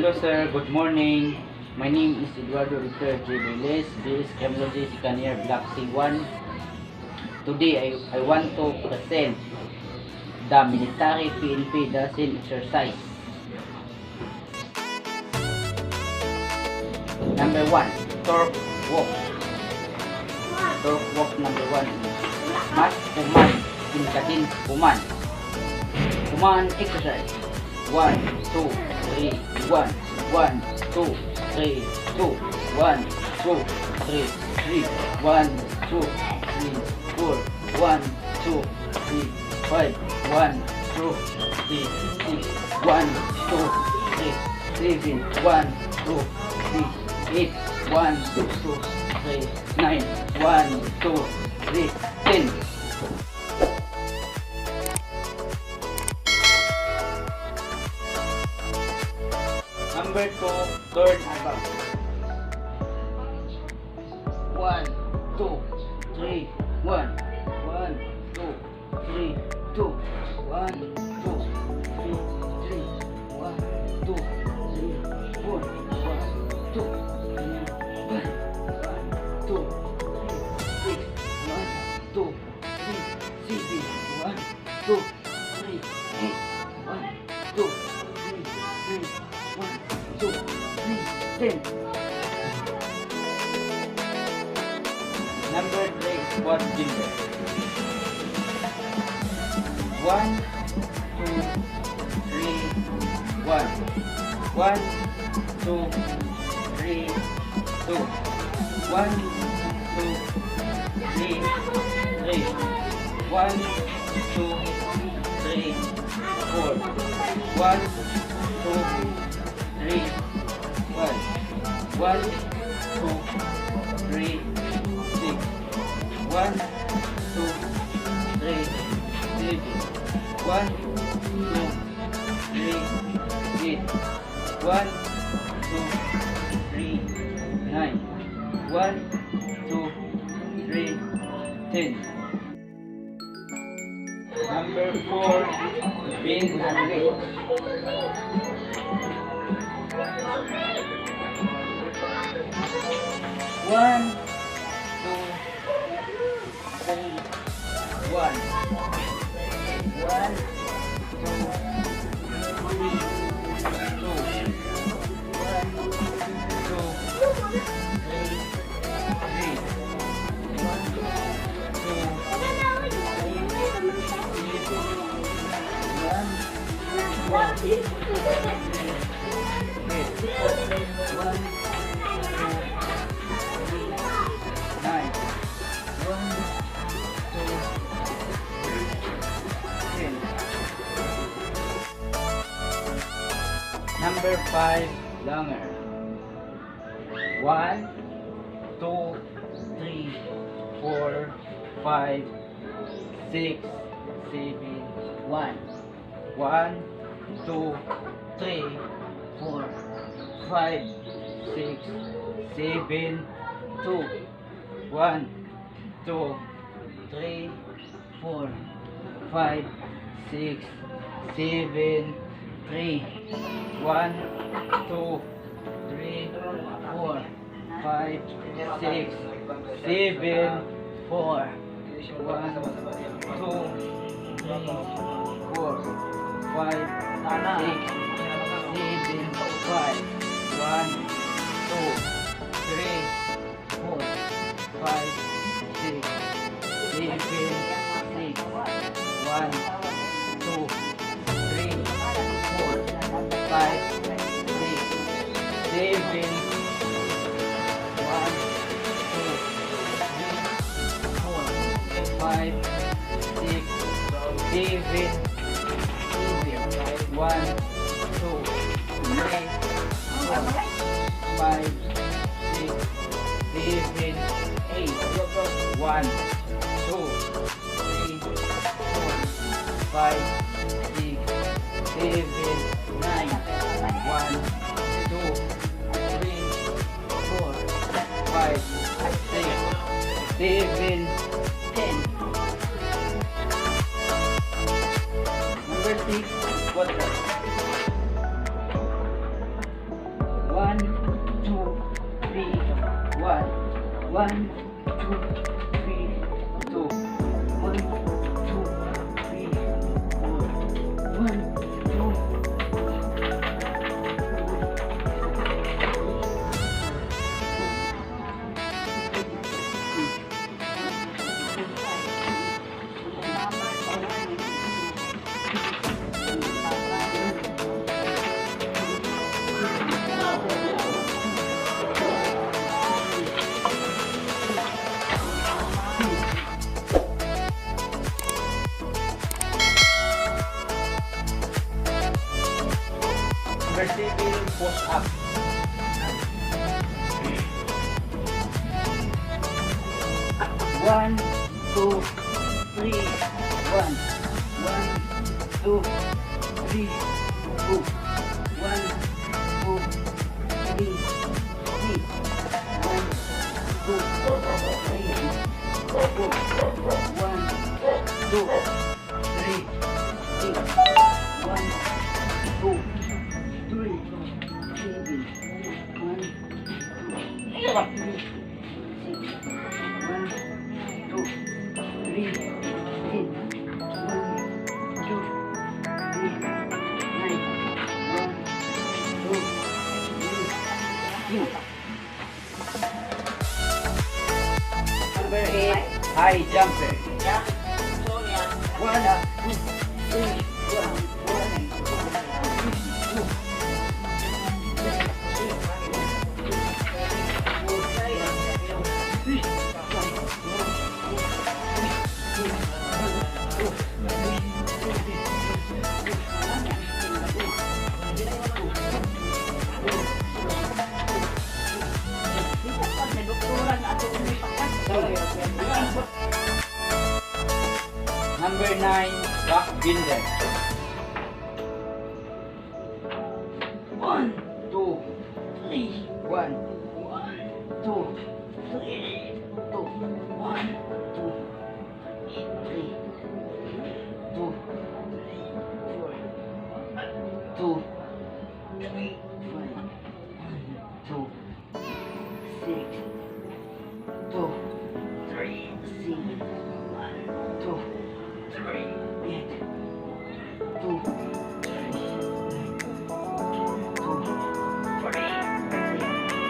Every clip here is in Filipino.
Hello sir, good morning. My name is Eduardo Ritter J. Veles, BS Criminology, second year, Block C1. Today I want to present the military PNP dozen exercise. Number 1, Stork walk. Stork walk number 1. Mas command, tingkatin command. Command exercise. 1, 2, 3, 1, 1, 2, 3, 2, 1, 2, 3, 3, 1, 2, 3, 4, 1, 2, 3, 5, 1, 2, 3, 6, 1, 2, 3, 7, 1, 2, 3, 8, 1, 2, 3, 9, 1, 2, 3, 10. Number 2, turn about. 1, 2, 3, 1, 1, 2, 3, 2, 1, 2, 3, 3, 1, 2, 3, 4, 1, 2, 3, 5, 1, 2, 3, 6, 1, 2, 3, 7, 1, 2, 3, 8, 1, 2, 3, 3, 1, 2, 3, 10. Number 3, squat finger. 1, 2, 3, 1. 1, 2, 3, 2. 1, 2, 3, 3. 1, 2, 3, 4. 1, 2, 3, 1, 1, 2, 3, 6, 1, 2, 3, 7, 1, 2, 3, 8, 1, 2, 3, 9, 1, 2, 3, 10. Number 4, bend and lift. 1, 2, 3, 1. 1, 2, 3, 2. 1, 2, 3, 3. 1, 2, 3, 10. Number 5, longer. 1, 2, 3, 4, 5, 6, 7, 1. 1, 2, 3, 4, 5, 6, 7, 2. 1, 2, 3, 4, 5, 6, 7, 3. 1, 2, 3, 4, 5, 6, 7, 4. 1, 2, 3, 4, 5, 6, 7, 5. 1, 2, 3, 4, 5, 6, 7, 6. 1, 2, 3, 4, 5, 6, 7. 1, 2, 3, 4, 5, 6, 7. 1, 2, 3, 4, 5, 6, 7, 8. 1, 2, 3, 4, 5, 6, 7, 9. 1, 2, 3, 4, 5, 6, 7, 10. Number 6, squat. 1, 2, 3, 2. 1, 2, 3, 4. 1, 2. Receiving push up. One, two, three, one. 1, 2, 3, 2. 1, 2, 3, 3. 1, 2, 3, 4. 1, 2, 3, 6. 1, 2, 3, 7. 1, 2, 3, 8. 1, 2, 3, 9. 1, 2, 3, 10. Number 8, high jumper. 1, 2, 3, Number 9, back bender. 1, 2, 3, 1, 2, 3, 2, 1, 2, 3, 2, 2, 3, 2, 6, 2, 3, 7, 1, 2, 3, 8, 2, 3, 2, 3, 6.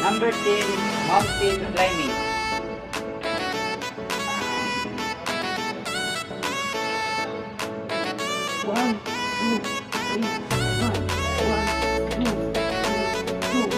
Number 10, mountain climbing. 1, 2, 3, 1, 1, 2, 2,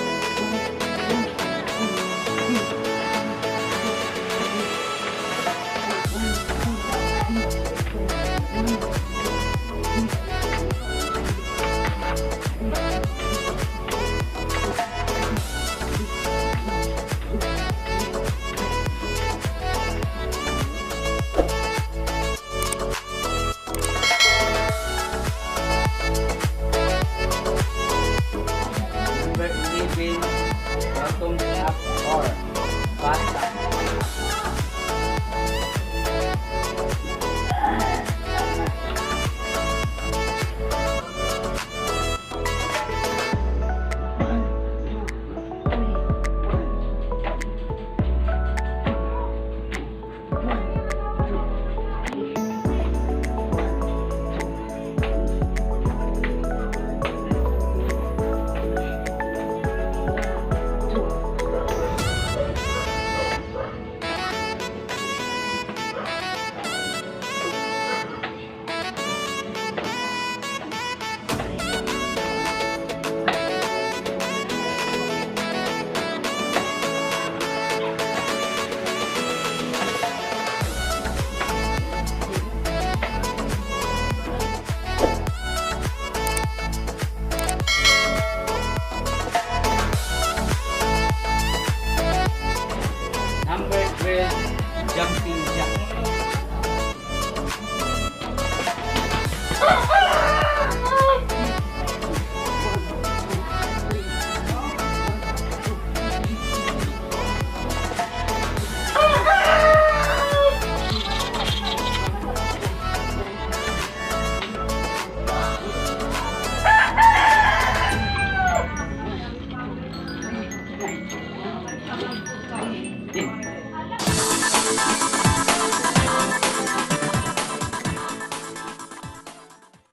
Buttoms up or Buttocks.